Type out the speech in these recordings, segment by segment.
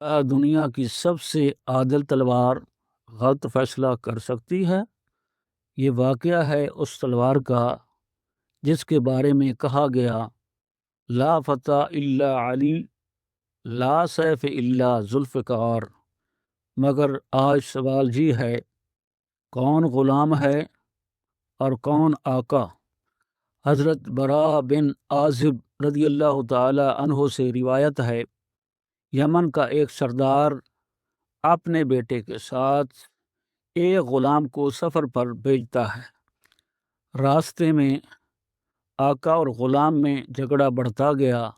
دنیا کی سب سے عادل تلوار غلط فیصلہ کر سکتی ہے؟ یہ واقعہ ہے اس تلوار کا جس کے بارے میں کہا گیا لا فتح الا علی لا سیف الا ذوالفقار۔ مگر آج سوال ہے کون غلام ہے اور کون آقا؟ حضرت براء بن عازب رضی اللہ تعالی عنہ سے روایت ہے، یمن کا ایک سردار اپنے بیٹے کے ساتھ ایک غلام کو سفر پر بھیجتا ہے۔ راستے میں آقا اور غلام میں جھگڑا بڑھتا گیا،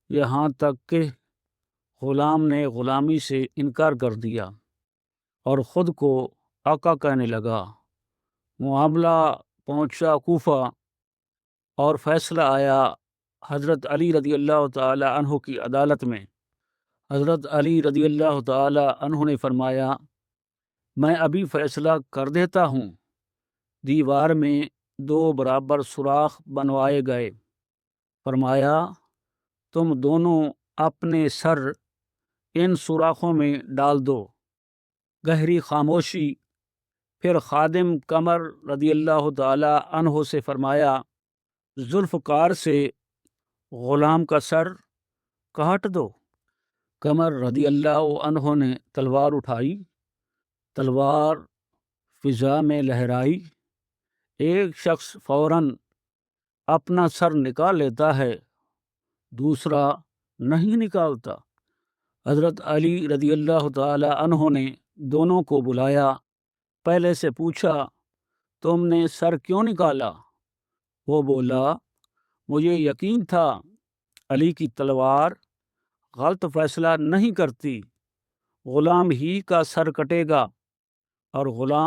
یہاں تک کہ غلام نے غلامی سے انکار کر دیا اور خود کو آقا کہنے لگا۔ معاملہ پہنچا کوفہ اور فیصلہ آیا حضرت علی رضی اللہ تعالی عنہ کی عدالت میں۔ حضرت علی رضی اللہ تعالی عنہ نے فرمایا، میں ابھی فیصلہ کر دیتا ہوں۔ دیوار میں 2 برابر سوراخ بنوائے گئے۔ فرمایا، تم دونوں اپنے سر ان سوراخوں میں ڈال دو۔ گہری خاموشی۔ پھر خادم قمر رضی اللہ تعالی عنہ سے فرمایا، ذوالفقار سے غلام کا سر کاٹ دو۔ قمر رضی اللہ عنہ نے تلوار اٹھائی، تلوار فضا میں لہرائی۔ ایک شخص فوراً اپنا سر نکال لیتا ہے، دوسرا نہیں نکالتا۔ حضرت علی رضی اللہ تعالی عنہ نے دونوں کو بلایا، پہلے سے پوچھا، تم نے سر کیوں نکالا؟ وہ بولا، مجھے یقین تھا علی کی تلوار غلط فیصلہ نہیں کرتی، غلام ہی کا سر کٹے گا اور غلام